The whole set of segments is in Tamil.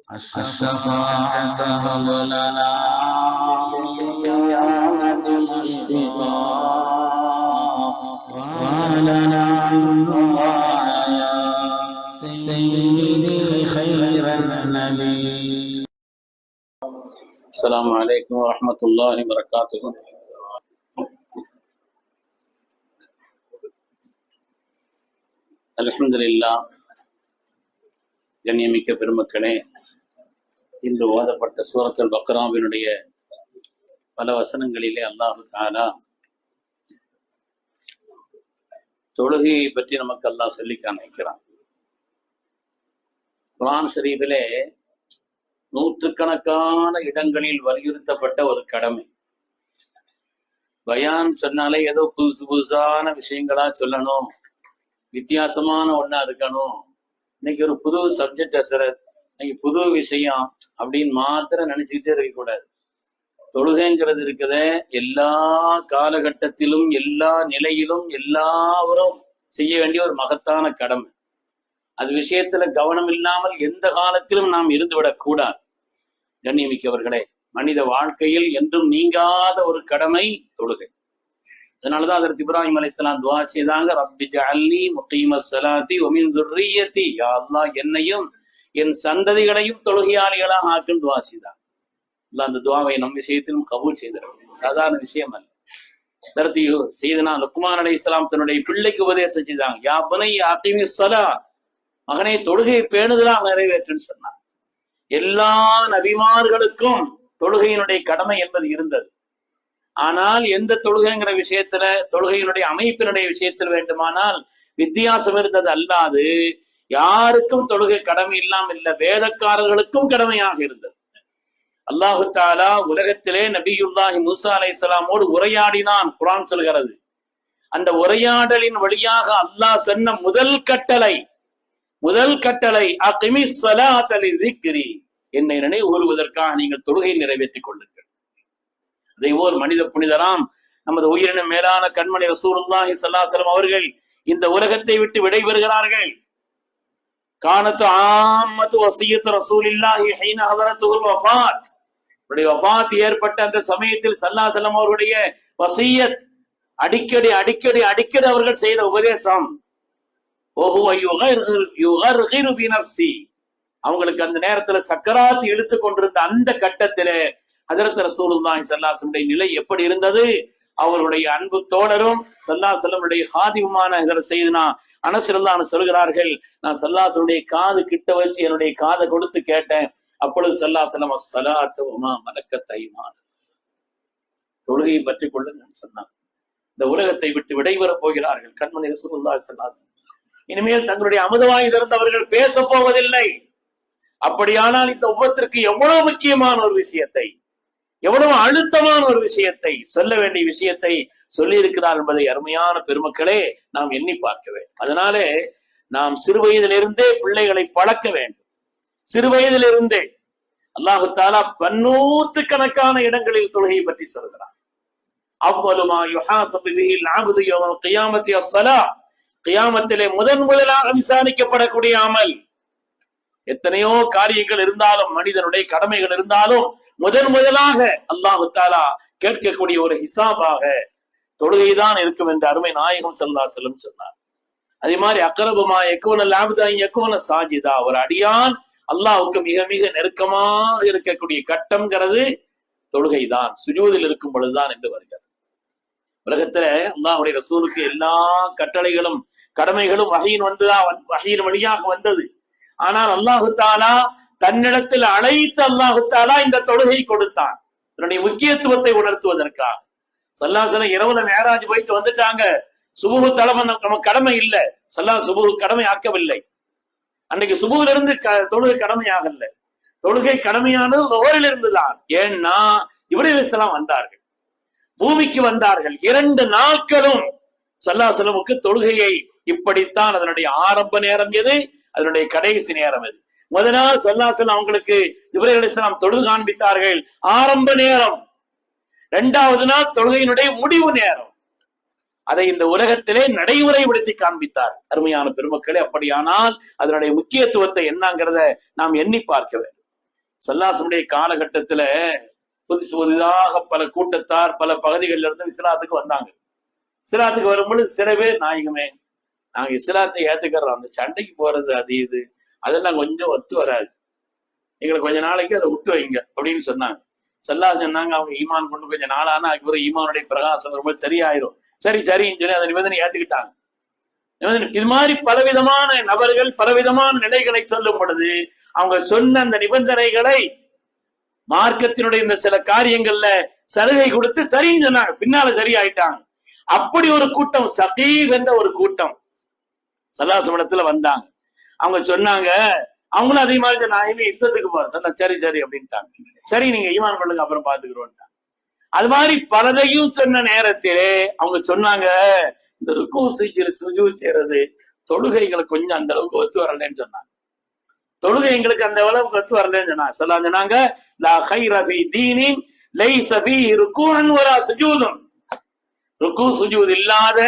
الشفاعة هب لنا بالقيامة مشفقا ولنا يا سيدي خير النبي. السلام عليكم ورحمة الله وبركاته. அல்ஹம்துலில்லாஹ். கண்ணியமிக்க பெருமக்களே, இன்று ஓதப்பட்ட சூரத்துல் பக்ராவினுடைய பல வசனங்களிலே அல்லாஹ் தஆலா தொழுகையை பற்றி நமக்கு அல்லாஹ் சொல்லி காண்பிக்கிறான். குர்ஆன் ஷரீஃபிலே நூற்றுக்கணக்கான இடங்களில் வலியுறுத்தப்பட்ட ஒரு கடமை. பயான் சொன்னாலே ஏதோ புதுசான விஷயங்களா சொல்லணும், வித்தியாசமான ஒண்ணா இருக்கணும், இன்னைக்கு ஒரு புது சப்ஜெக்ட் அசரத், இன்னைக்கு புது விஷயம் அப்படின்னு மாத்திரம் நினைச்சுக்கிட்டே இருக்கக்கூடாது. தொழுகைங்கிறது இருக்குதே, எல்லா காலகட்டத்திலும் எல்லா நிலையிலும் எல்லாரும் செய்ய வேண்டிய ஒரு மகத்தான கடமை. அது விஷயத்துல கவனம் இல்லாமல் எந்த காலத்திலும் நாம் இருந்துவிடக் கூடாது. கண்ணியமிக்கவர்களே, மனித வாழ்க்கையில் என்றும் நீங்காத ஒரு கடமை தொழுகை. அதனாலதான் ஹஜ்ரத் இப்ராஹிம் அலைஹிஸ்ஸலாம் துஆ செய்தாங்க, ரப்பி ஜஅல்னி முகீமஸ் ஸலாத்தி வ மின் ذُرِّيَّتِي, யா அல்லாஹ் என்னையும் என் சந்ததிகளையும் தொழுகையாளிகளாக ஆக்குன்னு துஆ செய்தாங்க. அல்லாஹ் அந்த துஆவை நம் விஷயத்திலும் கபூல் செய்திருக்கிறார். சாதாரண விஷயம் அல்ல. ஹஜ்ரத் சையதுனா லுக்மான் அலைஹிஸ்ஸலாம் தன்னுடைய பிள்ளைக்கு உபதேசம் செய்தாங்க, யா புனைய அகீமிஸ் ஸலாத், மகனே தொழுகையை பேணுதலாக நிறைவேற்றுன்னு சொன்னார். எல்லா நபிமார்களுக்கும் தொழுகையினுடைய கடமை என்பது இருந்தது. ஆனால் எந்த தொழுகைங்கிற விஷயத்துல, தொழுகையினுடைய அமைப்பினுடைய விஷயத்தில் வேண்டுமானால் வித்தியாசம் இருந்தது. அல்லாது யாருக்கும் தொழுகை கடமை இல்லாமல் இல்ல, வேதக்காரர்களுக்கும் கடமையாக இருந்தது. அல்லாஹு தஆலா உலகத்திலே நபியுல்லாஹி மூசா அலைஹிஸ்ஸலாமோடு உரையாடினான், குர்ஆன் சொல்கிறது. அந்த உரையாடலின் வழியாக அல்லாஹ் சொன்ன முதல் கட்டளை அகிமிஸ் ஸலாத லிذிக்ரி, என்னை நினைவு கூறுவதற்காக நீங்கள் தொழுகை நிறைவேற்றிக் கொள்ளுங்கள். அதே போல் மனித புனிதராம் நமது உயிரின மேலான கண்மணி ரசூலுல்லாஹி ஸல்லல்லாஹு அலைஹி வஸல்லம் அவர்கள் இந்த உலகத்தை விட்டு விடைபெறுகிறார்கள். கானத்து ஆம்மத்து வஸியத்து ரசூலில்லாஹி ஹீன ஹதரத்துல் வஃபாத், அவருடைய வஃபாத் ஏற்பட்ட அந்த சமயத்தில் ஸல்லல்லாஹு அலைஹி வஸல்லம் அவருடைய வஸியத், அடிக்கடி அடிக்கடி அடிக்கடி அவர்கள் செய்த உபதேசம், அவங்களுக்கு அந்த நேரத்துல சக்கராத் இழுத்து கொண்டிருந்த அந்த கட்டத்திலே ஹஜ்ரத் ரசூலுல்லாஹி ஸல்லல்லாஹு அலைஹி வஸல்லம் நிலை எப்படி இருந்தது? அவருடைய அன்பு தோழரும் ஸல்லல்லாஹு அலைஹி வஸல்லம் ஹாதிமுமான ஹஜ்ரத் சையதுனா அனஸ் ரலியல்லாஹு அன்ஹு சொல்கிறார்கள், நான் ஸல்லல்லாஹு அலைஹி வஸல்லம் காது கிட்ட வச்சு என்னுடைய காதை கொடுத்து கேட்டேன். அப்பொழுது ஸல்லல்லாஹு அலைஹி வஸல்லம் ஸலாத்து வமா மலக்கத் ஐமான், தொழுகையை பற்றி கொள்ளுங்கன்னு சொன்னாங்க. இந்த உலகத்தை விட்டு விடைபெறப் போகிறார்கள் கண்மணி ரசூலுல்லாஹி ஸல்லல்லாஹு அலைஹி வஸல்லம். இனிமேல் தங்களுடைய அமுதவாய் திறந்தவர்கள் பேச போவதில்லை. அப்படியானால் இந்த உம்மத்திற்கு எவ்வளவு முக்கியமான ஒரு விஷயத்தை, எவ்வளவு அழுத்தமான ஒரு விஷயத்தை, சொல்ல வேண்டிய விஷயத்தை சொல்லி இருக்கிறார் என்பதை அருமையான பெருமக்களே நாம் எண்ணி பார்க்க வேண்டும். அதனாலே நாம் சிறு வயதிலிருந்தே பிள்ளைகளை பழக்க வேண்டும். சிறு வயதிலிருந்தே அல்லாஹு தஆலா பன்னூற்றுக்கணக்கான இடங்களில் தொழுகையை பற்றி சொல்கிறார். அவ்வலுமா யுஹாஸபு பிஹில் அப்து யௌமல் கியாமத்தி அஸ்ஸலாத், கியாமத்திலே முதலாக விசாரிக்கப்படக்கூடிய அமல். எத்தனையோ காரியங்கள் இருந்தாலும், மனிதனுடைய கடமைகள் இருந்தாலும், முதலாக அல்லாஹு தஆலா கேட்கக்கூடிய ஒரு ஹிசாபாக தொழுகைதான் இருக்கும் என்று அருமை நாயகம் ஸல்லல்லாஹு அலைஹி வஸல்லம் சொன்னார். அதே மாதிரி அக்ரபுமா யகுனல் அப்து அன் யகுன சாஜிதா, ஒரு அடியான் அல்லாஹ்வுக்கு மிக மிக நெருக்கமாக இருக்கக்கூடிய கட்டம்ங்கிறது தொழுகைதான், சுஜூதில் இருக்கும் பொழுதுதான் என்று வருகிறது. உலகத்துல அல்லாஹ்வுடைய ரசூலுக்கு எல்லா கட்டளைகளும் கடமைகளும் வஹீயின் வழியாக வந்தது. ஆனால் அல்லாஹு தஆலா தன்னிடத்தில் அழைத்து அல்லாஹு தஆலா இந்த தொழுகை கொடுத்தான், இதனுடைய முக்கியத்துவத்தை உணர்த்துவதற்காக. ஸல்லல்லாஹு அலைஹி வஸல்லம் இரவுல மேராஜ் போயிட்டு வந்துட்டாங்க. சுபுஹ் தலைமை நம்ம கடமை இல்லை, ஸல்லல்லாஹு சுபுஹ் கடமை ஆக்கவில்லை. அன்னைக்கு சுபுஹ்ல இருந்து தொழுகை கடமையாகல, தொழுகை கடமையானது லுஹரில் இருந்துதான். ஏன்னா ஜிப்ரீல் அலைஹிஸ்ஸலாம் வந்தார்கள், பூமிக்கு வந்தார்கள். 2 நாட்களும் ஸல்லல்லாஹு அலைஹி வஸல்லமுக்கு தொழுகையை இப்படித்தான், அதனுடைய ஆரம்ப நேரம் எது, அதனுடைய கடைசி நேரம் எது. முதல் நாள் ஸல்லல்லாஹு அலைஹி வஸல்லம் அவங்களுக்கு ஜிப்ரீல் அலைஹிஸ்ஸலாம் தொழுகை காண்பித்தார்கள், ஆரம்ப நேரம். 2வது நாள் தொழுகையினுடைய முடிவு நேரம். அதை இந்த உலகத்திலே நடைமுறைப்படுத்தி காண்பித்தார். அருமையான பெருமக்களே, அப்படியானால் அதனுடைய முக்கியத்துவத்தை என்னங்கிறத நாம் எண்ணி பார்க்க வேண்டும். ஸல்லல்லாஹு காலகட்டத்துல புதிதாக பல கூட்டத்தார் பல பகுதிகளில் இருந்து இஸ்லாத்துக்கு வந்தாங்க. இஸ்லாத்துக்கு வரும்பொழுது சில பேர், நாயகமே நாங்க இஸ்லாத்தை ஏத்துக்கிறோம், அந்த சண்டைக்கு போறது அது இது அதெல்லாம் கொஞ்சம் ஒத்து வராது, எங்களுக்கு கொஞ்ச நாளைக்கு அதை விட்டு வைங்க அப்படின்னு சொன்னாங்க. ஸல்லல்லாஹு சொன்னாங்க, அவங்க ஈமான் கொண்டு கொஞ்சம் நாளானா அதுக்கப்புறம் ஈமானுடைய பிரகாசம் ரொம்ப சரியாயிரும். சரின்னு சொல்லி அதை நிபந்தனை ஏத்துக்கிட்டாங்க. இது மாதிரி பலவிதமான நபர்கள் பலவிதமான நிலைகளை சொல்லும் பொழுது அவங்க சொன்ன அந்த நிபந்தனைகளை மார்க்கத்தினுடைய இந்த சில காரியங்கள்ல சலுகை கொடுத்து சரின்னு சொன்னாங்க, பின்னால சரியாயிட்டாங்க. அப்படி ஒரு கூட்டம், சகீப் என்ற ஒரு கூட்டம் ஸல்லல்லாஹு வந்தாங்க. அவங்க சொன்னாங்க, அவங்களும் அதே மாதிரி நான் யுத்தத்துக்கு போறேன். சரி சரி அப்படின்ட்டாங்க. சரி நீங்க ஈமான் கொள்ளுங்க அப்புறம் பாத்துக்கிறோம். அது மாதிரி பலதையும் சொன்ன நேரத்திலே அவங்க சொன்னாங்க, இந்த ருக்கு சுஜூத் செய்யறது தொழுகைகளுக்கு கொஞ்சம் அந்த அளவுக்கு ஒத்து வரலன்னு சொன்னாங்க. தொழுகை எங்களுக்கு அந்த அளவுக்கு ஒத்து வரலன்னு சொன்னாங்க. ஸல்லல்லாஹு சொன்னாங்க, லா கைர ஃபீ தீனின் லைஸ ஃபீஹி ருக்கூஉன் வலா சுஜூதுன். ருக்கு சுஜூத் இல்லாத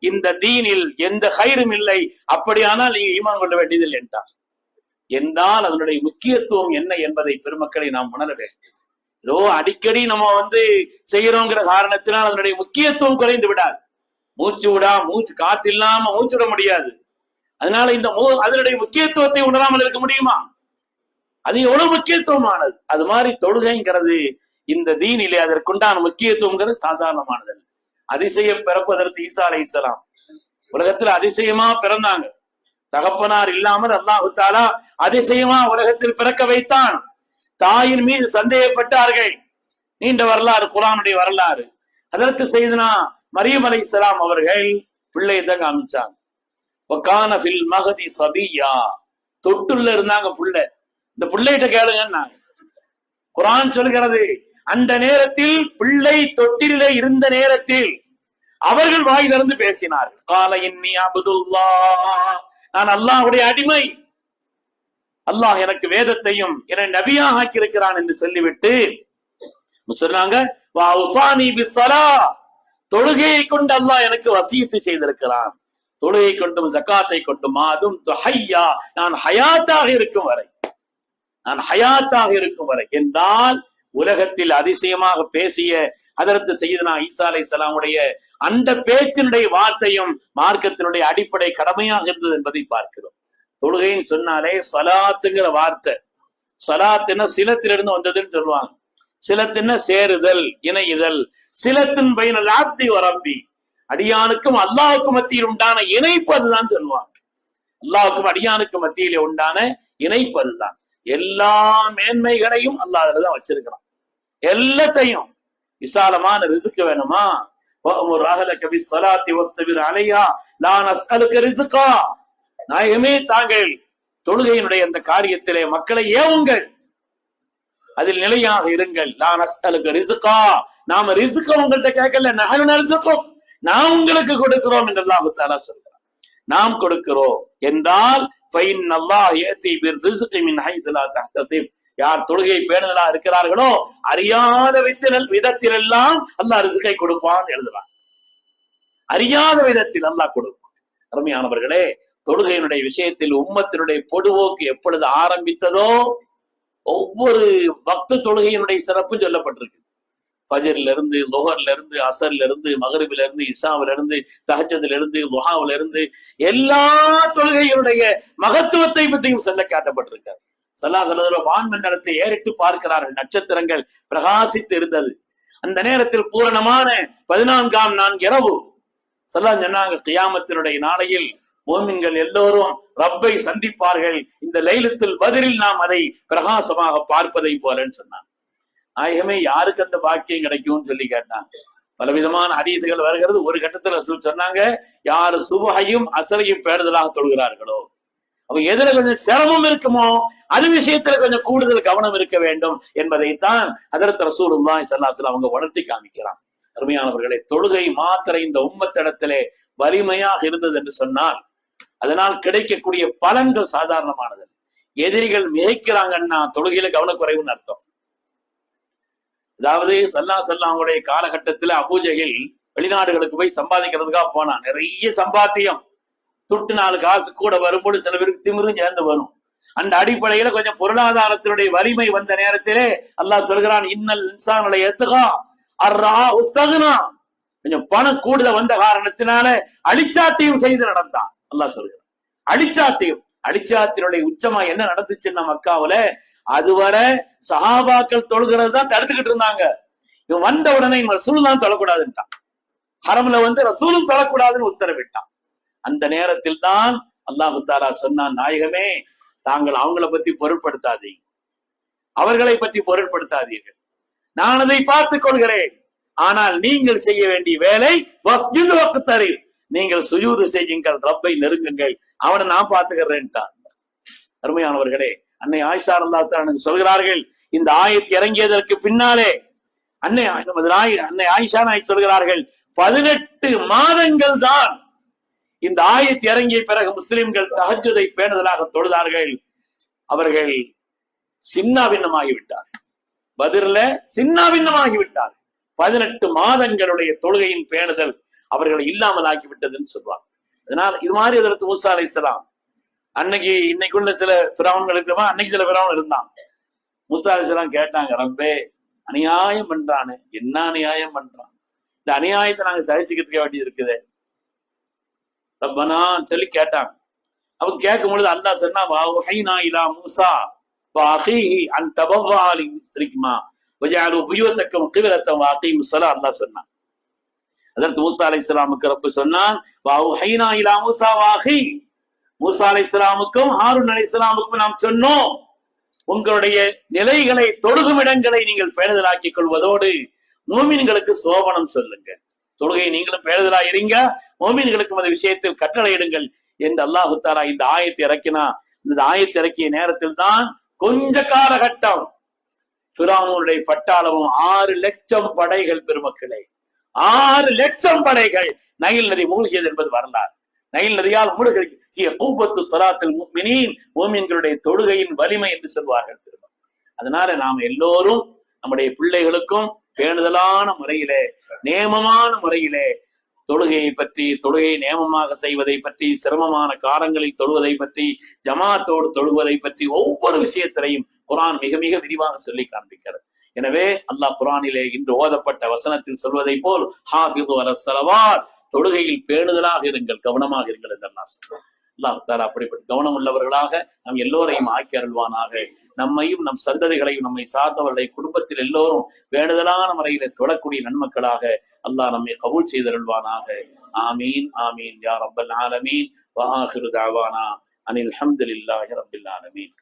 இந்த தீனில் எந்த கைரும் இல்லை, அப்படியானால் நீங்க ஈமான் கொள்ள வேண்டியதில்லை என்றார். என்றால் அதனுடைய முக்கியத்துவம் என்ன என்பதை பெருமக்களை நாம் உணர வேண்டும். ஏதோ அடிக்கடி நம்ம செய்யறோங்கிற காரணத்தினால் அதனுடைய முக்கியத்துவம் குறைந்து விடாது. மூச்சு காத்து இல்லாம மூச்சு விட முடியாது. அதனால இந்த அதனுடைய முக்கியத்துவத்தை உணராமல் இருக்க முடியுமா? அது எவ்வளவு முக்கியத்துவமானது. அது மாதிரி தொழுகைங்கிறது இந்த தீனிலே அதற்குண்டான முக்கியத்துவங்கிறது சாதாரணமானது. அதிசயம் பிறப்பதற்கு ஈசா அலைஹிஸ்ஸலாம் உலகத்துல அதிசயமா பிறந்தாங்க. தகப்பனார் இல்லாமல் அல்லாஹு தஆலா அதிசயமா உலகத்தில் பிறக்க வைத்தான். தாயின் மீது சந்தேகப்பட்டார்கள். நீண்ட வரலாறு, குர்ஆனுடைய வரலாறு. அதற்கு செய்தனா மரியம் அலைஹிஸ்ஸலாம் அவர்கள் பிள்ளையை தான் காமிச்சாங்க. வகான ஃபில் மஹதி சபியா, தொட்டுள்ள இருந்தாங்க புள்ள. இந்த பிள்ளைகிட்ட கேளுங்கன்னாங்க. குர்ஆன் சொல்கிறது, அந்த நேரத்தில் பிள்ளை தொட்டிலே இருந்த நேரத்தில் அவர்கள் வாய் திறந்து பேசினார்கள். கால இன்னி அப்துல்லாஹ், நான் அல்லாஹ்வுடைய அடிமை, அல்லாஹ் எனக்கு வேதத்தையும் என்னை நபியாக ஆக்கி இருக்கிறான் என்று சொல்லிவிட்டு சொன்னாங்க, வா உஸானி பிஸ்ஸலாஹ், தொழுகையை கொண்டு அல்லாஹ் எனக்கு வசியத்து செய்திருக்கிறான். தொழுகை கொண்டும் ஜகாத்தை கொண்டும் மாதும் துஹய்யா, நான் ஹயாத்தாக இருக்கும் வரை, நான் ஹயாத்தாக இருக்கும் வரை என்றால் உலகத்தில் அதிசயமாக பேசிய ஹதரத் சய்யிதுனா ஈசா அலைஹிஸ்ஸலாமுடைய அந்த பேச்சினுடைய வார்த்தையும் மார்க்கத்தினுடைய அடிப்படை கடமையாக இருந்தது என்பதை பார்க்கிறோம். தொழுகைன்னு சொன்னாலே சலாத்துங்கிற வார்த்தை, சலாத்துன்னா சிலத்திலிருந்து வந்ததுன்னு சொல்லுவாங்க. சிலத்துன்னா சேருதல், இணையுதல். சிலத்தின் பைனல் ஆப்தி வரம்பி, அடியானுக்கும் அல்லாஹுக்கும் மத்தியில் உண்டான இணைப்பு அதுதான் சொல்லுவாங்க. அல்லாஹுக்கும் அடியானுக்கும் மத்தியிலே உண்டான இணைப்பு அதுதான். எல்லா மேன்மைகளையும் அல்லாஹ் அதுலதான் வச்சிருக்கிறான். எல்லாத்தையும் விசாலமான ரிஸ்க் வேணுமா, நாயகமே தாங்கள் தொழுகையினுடைய அந்த காரியத்திலே மக்களை ஏவுங்கள், அதில் நிலையாக இருங்கள். நான் அஸ்அலுக ரிஸ்கா, நாம ரிஸ்க உங்கள்கிட்ட கேட்கல, நஹனு நர்சுக்கும், நாம் உங்களுக்கு கொடுக்கிறோம் என்று அல்லாஹ் தஆலா சொல்றார். நாம் கொடுக்கிறோம் என்றால் ஃபைன்னல்லாஹ் யஅதி பிர்ரிஸ்கி மின் ஹைது லா தஹ்தஸிப், யார் தொழுகை பேணுதலா இருக்கிறார்களோ அறியாத விதத்தில் எல்லாம் அல்லாஹ் ரிஸ்கை கொடுப்பான் எழுதுறான். அறியாத விதத்தில் அல்லாஹ் கொடுப்பான். அருமையானவர்களே, தொழுகையினுடைய விஷயத்தில் உம்மத்தினுடைய பொடுவோக்கு எப்பொழுது ஆரம்பித்ததோ ஒவ்வொரு வக்து தொழுகையினுடைய சிறப்பு சொல்லப்பட்டிருக்கு. ஃபஜ்ர்ல இருந்து, லுஹர்ல இருந்து, அஸர்ல இருந்து, மக்ரிபில இருந்து, இஷாவில இருந்து, தஹஜ்ஜுதுல இருந்து, துஹாவுல இருந்து எல்லா தொழுகையினுடைய மகத்துவத்தை பற்றியும் சொல்ல காட்டப்பட்டிருக்காரு. ஸல்லல்லாஹு அலைஹி வஸல்லம் வான்மண்டலத்தை ஏறிட்டு பார்க்கிறார்கள். நட்சத்திரங்கள் பிரகாசித்து இருந்தது. அந்த நேரத்தில் பூரணமான 14ஆம் நாள் இரவு. ஸல்லல்லாஹு சொன்னாங்க, கியாமத்தினுடைய நாளையில் முஃமின்கள் எல்லோரும் ரப்பை சந்திப்பார்கள். இந்த லைலத்துல் பத்ரில் நாம் அதை பிரகாசமாக பார்ப்பதை போலன்னு சொன்னாங்க. நாயகமே, யாருக்கு அந்த பாக்கியம் கிடைக்கும்னு சொல்லி கேட்டாங்க. பலவிதமான ஹதீஸ்கள் வருகிறது. ஒரு கட்டத்துல ரசூல் சொன்னாங்க, யாரு சுபஹையும் அஸரையும் பேணுதலாக தொழுகிறார்களோ, அவங்க எதுல கொஞ்சம் சிரமம் இருக்குமோ அது விஷயத்துல கொஞ்சம் கூடுதல் கவனம் இருக்க வேண்டும் என்பதைத்தான் ஹதரத் ரசூலுல்லாஹி ஸல்லல்லாஹு அலைஹி வஸல்லம் அவங்க உணர்த்தி காமிக்கிறான். அருமையானவர்களே, தொழுகை மாத்திரை இந்த உம்மத்திடத்திலே வலிமையாக இருந்தது என்று சொன்னால் அதனால் கிடைக்கக்கூடிய பலன்கள் சாதாரணமானது. எதிரிகள் மிகைக்கிறாங்கன்னா தொழுகையில கவனக்குறைவுன்னு அர்த்தம். அதாவது ஸல்லல்லாஹு அலைஹி வஸல்லம் காலகட்டத்துல அபூஜஹில் வெளிநாடுகளுக்கு போய் சம்பாதிக்கிறதுக்காக போனான். நிறைய சம்பாத்தியம், துட்டு 4 காசு கூட வரும்போது சில பேருக்கு திமிரும் சேர்ந்து வரும். அந்த அடிப்படையில கொஞ்சம் பொருளாதாரத்தினுடைய வலிமை வந்த நேரத்திலே அல்லாஹ் சொல்கிறான், இன்னல் இன்சானுடைய எத்துகா அர்ரா உஸ்தகுனா, கொஞ்சம் பணம் கூடுதல் வந்த காரணத்தினால அழிச்சாட்டியும் செய்து நடந்தான். அல்லாஹ் சொல்கிறான் அழிச்சாட்டினுடைய உச்சமா என்ன நடந்துச்சுன்னா மக்காவுல அதுவரை சஹாபாக்கள் தொழுகிறது தான் தடுத்துக்கிட்டு இருந்தாங்க. இவன் வந்த உடனே ரசூல் தான் தொழக்கூடாதுன்ட்டான். ஹரம்ல ரசூலும் தொழக்கூடாதுன்னு உத்தரவிட்டான். அந்த நேரத்தில் தான் அல்லாஹு தாலா சொன்னான், நாயகமே தாங்கள் அவங்களை பத்தி பொருட்படுத்தாதீங்க, அவர்களை பற்றி பொருட்படுத்தாதீர்கள், நான் அதை பார்த்துக் கொள்கிறேன். ஆனால் நீங்கள் செய்ய வேண்டிய வேலை வக்தரில், நீங்கள் சுஜூது செய்யுங்கள், ரப்பை நெருங்குங்கள், அவனை நான் பார்த்துக்கிறேன்ட்டார். அருமையானவர்களே, அன்னை ஆயிஷா ரலியல்லாஹு தஆலா சொல்கிறார்கள், இந்த ஆயத் இறங்கியதற்கு பின்னாலே அன்னை ஆயிஷா சொல்கிறார்கள், 18 மாதங்கள் தான் இந்த ஆயத் இறங்கிய பிறகு முஸ்லிம்கள் தஹஜ்ஜுதை பேணுதலாக தொழுதார்கள். அவர்கள் சின்னாபின்னமாகிவிட்டார், பதிர்ல சின்னாபின்னமாகிவிட்டார். 18 மாதங்களுடைய தொழுகையின் பேணுதல் அவர்களை இல்லாமல் ஆக்கிவிட்டதுன்னு சொல்றாங்க. அதனால இது மாதிரி அதற்கு மூசா அலைஹிஸ்ஸலாம் இன்னைக்குள்ள சில பிராவன்கள் இருக்கிறவா, அன்னைக்கு சில பிராவன் இருந்தான். மூசா அலைஹிஸ்ஸலாம் கேட்டாங்க, ரப்பே அநியாயம் பண்றானு, என்ன அநியாயம் பண்றான், இந்த அநியாயத்தை நாங்க சகிச்சுக்கிட்டு வேண்டியது இருக்குது ரப்பனா சொல்லி கேட்டாங்க. அவங்க கேட்கும் பொழுது அல்லாஹ் சொன்னா, வஹைனா இலா மூசா வஅஹீஹி அன் தபவ்வா லிஸ்ரிக்மா வஜஅலு புயூதக்கும் கிப்லத்தன் வஅகீமுஸ் ஸலா. அல்லாஹ் சொன்னான். ஹஜ்ரத் மூசா அலைஹிஸ்ஸலாமுக்கு ரப்பு சொன்னான், வஹைனா இலா மூசா வஅஹீ, மூசா அலைஹிஸ்ஸலாமுக்கும் ஹாரூன் அலைஹிஸ்ஸலாமுக்கும் நாம் சொன்னோம், உங்களுடைய நிலைகளை தொழுகும் இடங்களை நீங்கள் பேணுதலாக்கிக் கொள்வதோடு மூமின்களுக்கு சோபனம் சொல்லுங்க, தொழுகையை நீங்களும் பேணுதலா இருங்க, மூமின்களுக்கும் அந்த விஷயத்தில் கட்டளையிடுங்கள் என்று அல்லாஹு தஆலா இந்த ஆயத்தை இறக்கினா. இந்த ஆயத்தை இறக்கிய நேரத்தில் தான் கொஞ்ச காலகட்டம் ஃபிரௌனுடைய பட்டாளமும் 6 லட்சம் படைகள், பெருமக்களே 6 லட்சம் படைகள் நைல் நதி மூழ்கியது என்பது வரலாறு. நைல் நதியால் மூழ்கி கூபத்து ஸலாத்துல் முஃமினீன், மூமின்களுடைய தொழுகையின் வலிமை என்று சொல்வார்கள். அதனால நாம் எல்லோரும் நம்முடைய பிள்ளைகளுக்கும் பேணுதலான முறையிலே, நேமமான முறையிலே தொழுகையை பற்றி, தொழுகையை நேமமாக செய்வதை பற்றி, சிரமமான காலங்களில் தொழுவதை பற்றி, ஜமாத்தோடு தொழுவதை பற்றி ஒவ்வொரு விஷயத்திலையும் குர்ஆன் மிக மிக விரிவாக சொல்லி காண்பிக்கிறது. எனவே அல்லாஹ் குர்ஆனிலே இன்று ஓதப்பட்ட வசனத்தில் சொல்வதை போல் ஹாஃபிது அலஸ் ஸலவாத், தொழுகையில் பேணுதலாக இருங்கள், கவனமாக இருங்கள் என்று அல்லாஹ் சொல்றான். அல்லாஹ் தஆலா அப்படிப்பட்ட கவனம் உள்ளவர்களாக நம் எல்லோரையும் ஆக்கி அருள்வானாக. நம்மையும் நம் சந்ததிகளையும் நம்மை சார்ந்தவர்களை குடும்பத்தில் எல்லோரும் வேண்டுதலான முறையில தொழக்கூடிய நன்மக்களாக அல்லாஹ் நம்மை கபூல் செய்தருள்வானாக. ஆமீன் ஆமீன் யா ரப்பல் ஆலமீன். வ ஆகிரு தஅவானா அனில் ஹம்துலில்லாஹி ரப்பில் ஆலமீன்.